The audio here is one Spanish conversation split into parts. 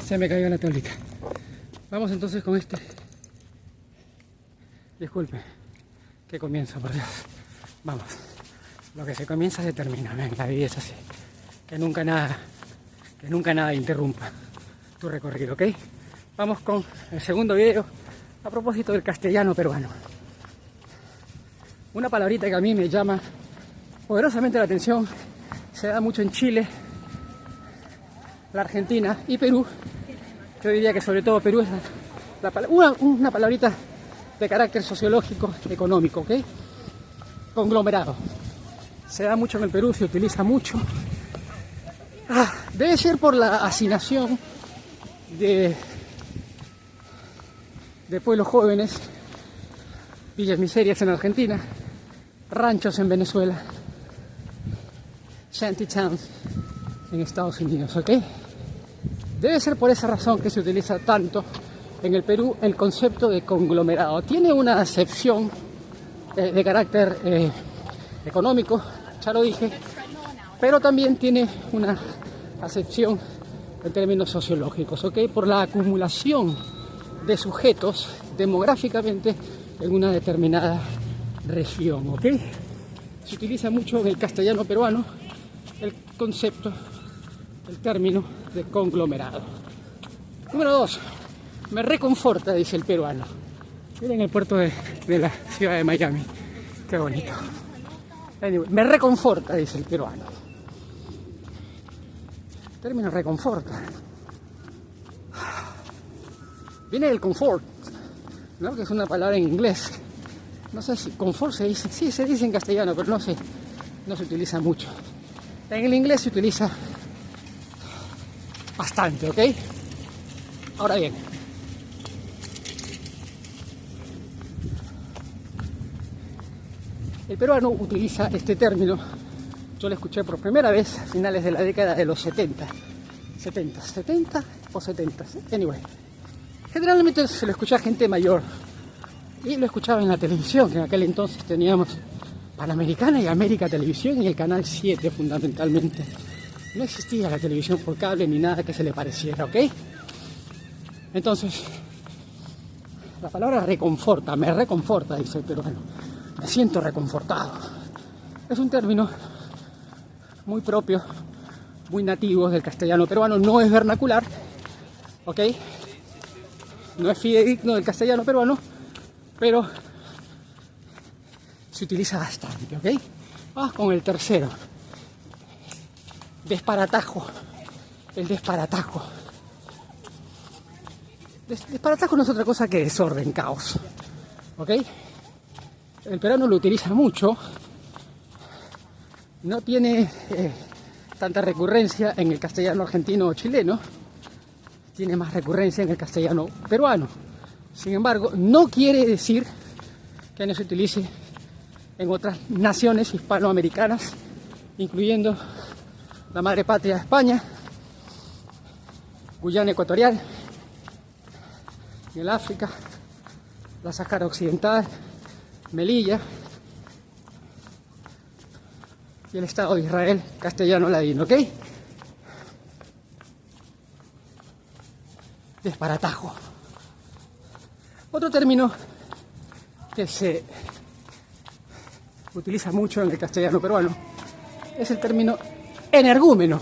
Se me cayó la tablita. Vamos entonces con este. Disculpe, que comienza, por Dios. Vamos. Lo que se comienza se termina. Ven, la vida es así. Que nunca nada interrumpa tu recorrido, ¿ok? Vamos con el segundo video a propósito del castellano peruano. Una palabrita que a mí me llama poderosamente la atención, se da mucho en Chile, la Argentina y Perú. Yo diría que sobre todo Perú es una palabrita de carácter sociológico, económico, ¿ok? Conglomerado. Se da mucho en el Perú, se utiliza mucho. Debe ser por la hacinación de pueblos jóvenes, villas miserias en Argentina, ranchos en Venezuela, shantytowns en Estados Unidos, ¿ok? Debe ser por esa razón que se utiliza tanto en el Perú el concepto de conglomerado. Tiene una acepción de carácter económico, ya lo dije, pero también tiene una acepción en términos sociológicos, ¿ok? Por la acumulación de sujetos demográficamente en una determinada región, ¿ok? Se utiliza mucho en el castellano peruano el concepto, el término de conglomerado. Número 2, me reconforta, dice el peruano. Miren el puerto de la ciudad de Miami, qué bonito. Anyway, me reconforta, dice el peruano. El término reconforta. Viene del confort, ¿no? Que es una palabra en inglés. No sé si confort se dice, sí se dice en castellano, pero no se utiliza mucho. En el inglés se utiliza bastante, ¿ok? Ahora bien, el peruano utiliza este término. Yo lo escuché por primera vez a finales de la década de los 70 o 70, anyway. Generalmente se lo escucha a gente mayor y lo escuchaba en la televisión, que en aquel entonces teníamos Panamericana y América Televisión y el Canal 7 fundamentalmente. No existía la televisión por cable ni nada que se le pareciera, ¿ok? Entonces, la palabra reconforta, me reconforta, dice el peruano. Me siento reconfortado. Es un término muy propio, muy nativo del castellano peruano, no es vernacular, ¿ok? No es fidedigno del castellano peruano, pero se utiliza bastante, ¿ok? Vamos con el tercero. Desparatajo. El desparatajo. Desparatajo no es otra cosa que desorden, caos, ¿ok? El peruano lo utiliza mucho. No tiene tanta recurrencia en el castellano argentino o chileno. Tiene más recurrencia en el castellano peruano. Sin embargo, no quiere decir que no se utilice en otras naciones hispanoamericanas, incluyendo la madre patria de España, Guyana Ecuatorial, y el África, la Sáhara Occidental, Melilla y el Estado de Israel castellano ladino, ¿ok? Desparatajo. Otro término que se utiliza mucho en el castellano peruano es el término energúmeno.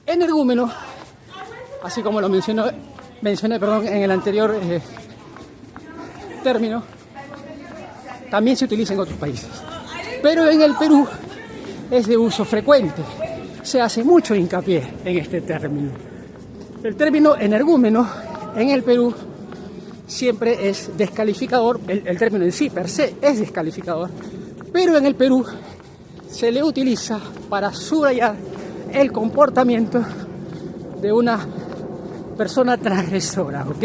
Energúmeno, así como lo mencioné en el anterior término, también se utiliza en otros países. Pero en el Perú es de uso frecuente. Se hace mucho hincapié en este término. El término energúmeno en el Perú siempre es descalificador. El término en sí, per se, es descalificador. Pero en el Perú se le utiliza para subrayar el comportamiento de una persona transgresora, ¿ok?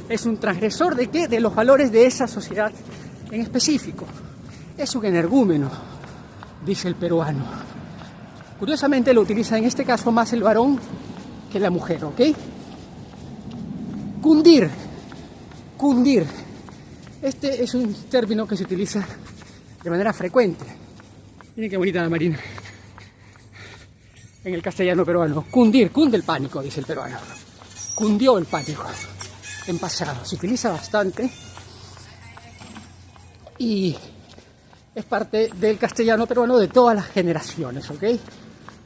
Es un transgresor ¿de qué? De los valores de esa sociedad en específico. Es un energúmeno, dice el peruano. Curiosamente lo utiliza en este caso más el varón que la mujer, ¿ok? Cundir. Cundir. Este es un término que se utiliza de manera frecuente. Miren qué bonita la marina. En el castellano peruano. Cundir, cunde el pánico, dice el peruano. cundió el pánico en pasado. Se utiliza bastante y es parte del castellano peruano de todas las generaciones, ¿ok?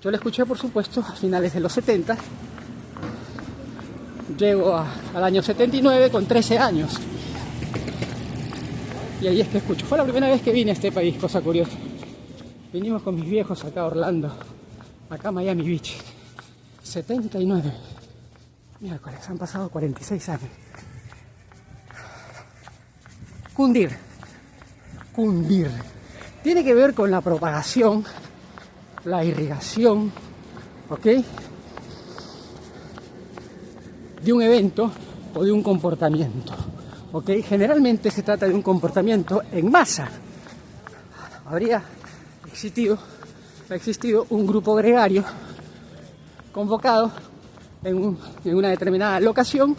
Yo lo escuché, por supuesto, a finales de los 70. Llego al año 79 con 13 años. Y ahí es que escucho. Fue la primera vez que vine a este país, cosa curiosa. Vinimos con mis viejos acá a Orlando, acá a Miami Beach. 79. Miércoles, han pasado 46 años. Cundir. Tiene que ver con la propagación, la irrigación, ¿ok? De un evento o de un comportamiento, ¿ok? Generalmente se trata de un comportamiento en masa. Ha existido un grupo gregario convocado en una determinada locación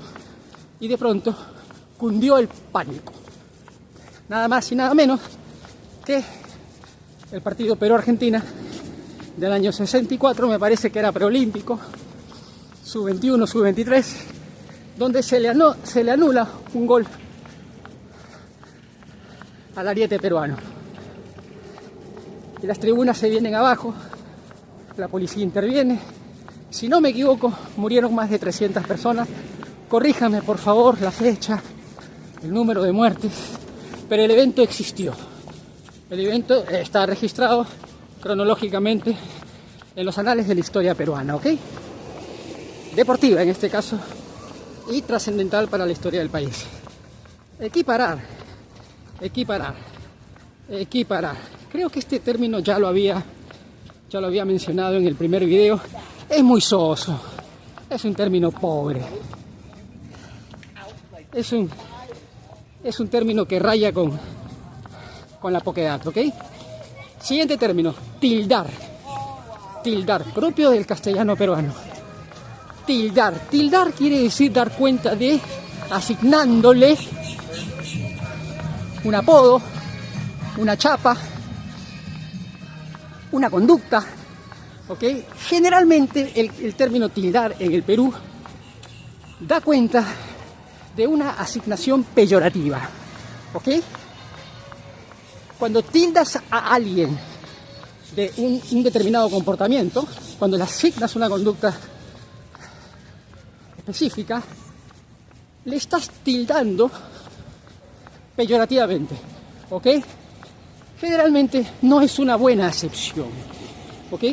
y de pronto cundió el pánico. Nada más y nada menos que el partido Perú-Argentina del año 64, me parece que era preolímpico, sub-21, sub-23, donde se le anula un gol al ariete peruano. Y las tribunas se vienen abajo, la policía interviene. Si no me equivoco, murieron más de 300 personas. Corríjame, por favor, la fecha, el número de muertes, pero el evento existió. El evento está registrado cronológicamente en los anales de la historia peruana, ¿ok? Deportiva en este caso y trascendental para la historia del país. Equiparar. Creo que este término ya lo había mencionado en el primer video. Es muy soso, es un término pobre, es un término que raya con la poquedad, ¿ok? Siguiente término, tildar, propio del castellano peruano. Tildar quiere decir dar cuenta de, asignándole un apodo, una chapa, una conducta, ¿ok? Generalmente el término tildar en el Perú da cuenta de una asignación peyorativa, ¿ok? Cuando tildas a alguien de un determinado comportamiento, cuando le asignas una conducta específica, le estás tildando peyorativamente, ¿ok? Generalmente no es una buena acepción, ¿ok?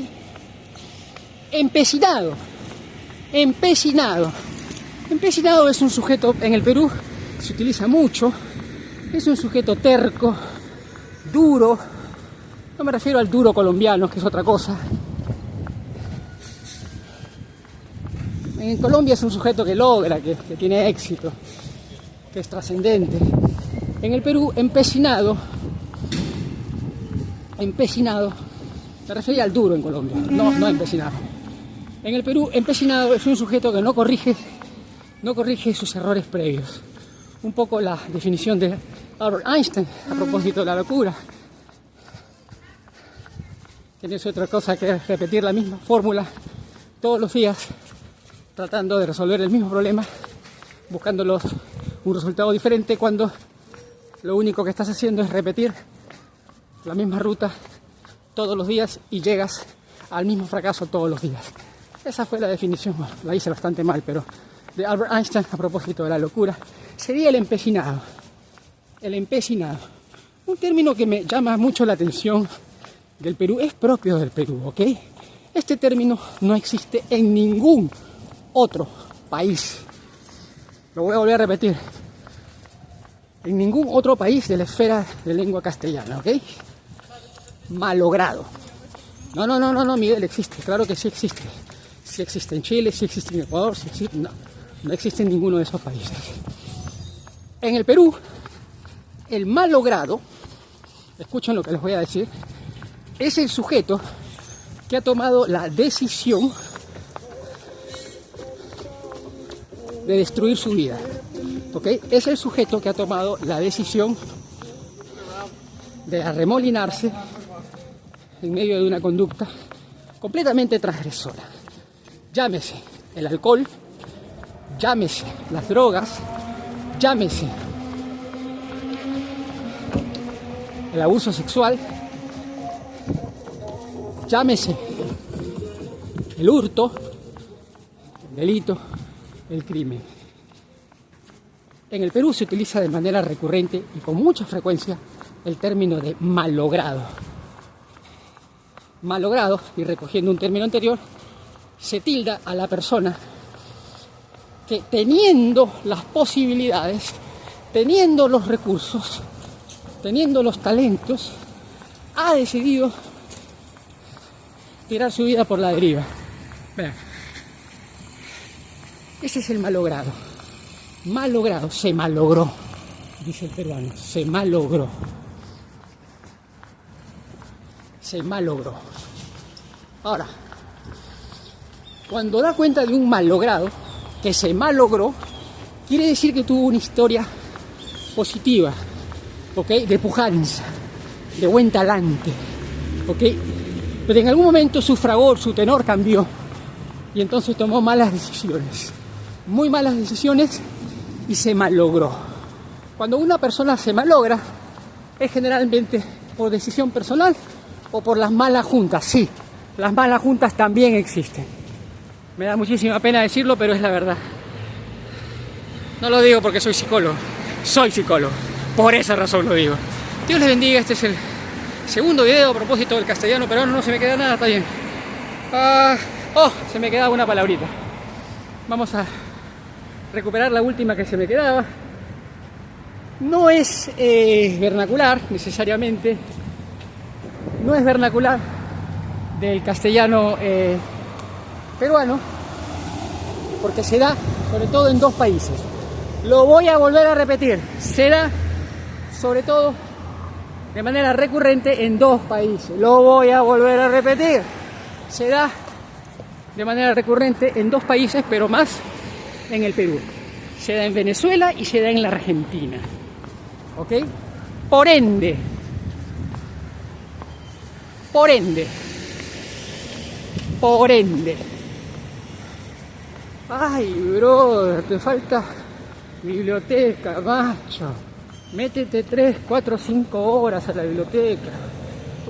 Empecinado es un sujeto, en el Perú se utiliza mucho, es un sujeto terco, duro, no me refiero al duro colombiano, que es otra cosa. En Colombia es un sujeto que logra, que tiene éxito, que es trascendente. En el Perú, empecinado, me refería al duro en Colombia, no empecinado. En el Perú, empecinado es un sujeto que no corrige sus errores previos. Un poco la definición de Albert Einstein a propósito de la locura. Que no es otra cosa que repetir la misma fórmula todos los días, tratando de resolver el mismo problema, buscando un resultado diferente, cuando lo único que estás haciendo es repetir la misma ruta todos los días y llegas al mismo fracaso todos los días. Esa fue la definición, bueno, la hice bastante mal, pero de Albert Einstein a propósito de la locura. Sería el empecinado. Un término que me llama mucho la atención del Perú, es propio del Perú, ¿ok? Este término no existe en ningún otro país. Lo voy a volver a repetir. En ningún otro país de la esfera de lengua castellana, ¿ok? Malogrado. No, Miguel, existe. Claro que sí existe. Sí existe en Chile, sí existe en Ecuador, sí existe... No existe en ninguno de esos países. En el Perú, el malogrado, escuchen lo que les voy a decir, es el sujeto que ha tomado la decisión de destruir su vida, ¿ok? Es el sujeto que ha tomado la decisión de arremolinarse en medio de una conducta completamente transgresora. Llámese el alcohol, llámese las drogas, llámese el abuso sexual, llámese el hurto, el delito, el crimen. En el Perú se utiliza de manera recurrente y con mucha frecuencia el término de malogrado. Malogrado, y recogiendo un término anterior, se tilda a la persona que, teniendo las posibilidades, teniendo los recursos, teniendo los talentos, ha decidido tirar su vida por la deriva. Vean, ese es el malogrado. Malogrado, se malogró, dice el peruano, se malogró. Se malogró. Ahora, cuando da cuenta de un malogrado, que se malogró, quiere decir que tuvo una historia positiva, ¿ok? De pujanza, de buen talante, ¿ok? Pero en algún momento su fragor, su tenor cambió y entonces tomó malas decisiones, muy malas decisiones, y se malogró. Cuando una persona se malogra es generalmente por decisión personal o por las malas juntas. Sí, las malas juntas también existen. Me da muchísima pena decirlo, pero es la verdad. No lo digo porque soy psicólogo, por esa razón lo digo. Dios les bendiga, este es el segundo video a propósito del castellano peruano. No se me queda nada, está bien. Se me quedaba una palabrita. Vamos a recuperar la última que se me quedaba. No es vernacular necesariamente, no es vernacular del castellano peruano, porque se da sobre todo en dos países. Lo voy a volver a repetir, se da sobre todo de manera recurrente en dos países. Lo voy a volver a repetir, se da de manera recurrente en dos países, pero más en el Perú. Se da en Venezuela y se da en la Argentina. ¿Ok? Por ende, ay, brother, te falta biblioteca, macho. Métete 3, 4, 5 horas a la biblioteca,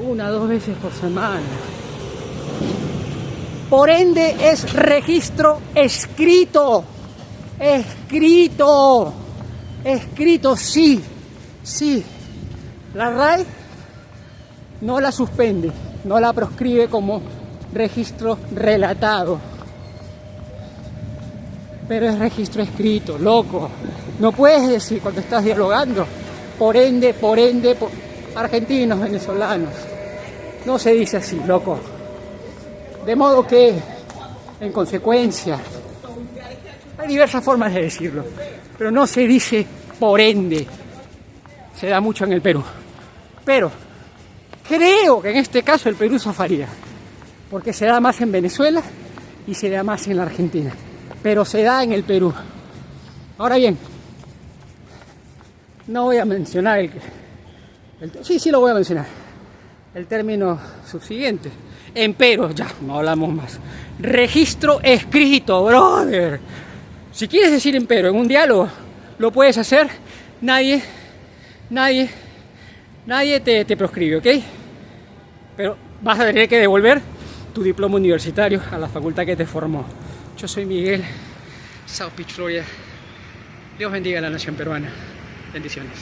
1 o 2 veces por semana. Por ende es registro escrito, sí. La RAE no la suspende, no la proscribe como registro relatado, pero es registro escrito, loco. No puedes decir cuando estás dialogando, por ende, argentinos, venezolanos. No se dice así, loco. De modo que, en consecuencia, hay diversas formas de decirlo, pero no se dice por ende. Se da mucho en el Perú. Pero creo que en este caso el Perú zafaría, porque se da más en Venezuela y se da más en la Argentina, pero se da en el Perú. Ahora bien, no voy a mencionar sí lo voy a mencionar, el término subsiguiente. Empero, ya, no hablamos más. Registro escrito, brother. Si quieres decir empero en un diálogo, lo puedes hacer. Nadie te proscribe, ¿ok? Pero vas a tener que devolver tu diploma universitario a la facultad que te formó. Yo soy Miguel, South Beach, Florida. Dios bendiga a la nación peruana. Bendiciones.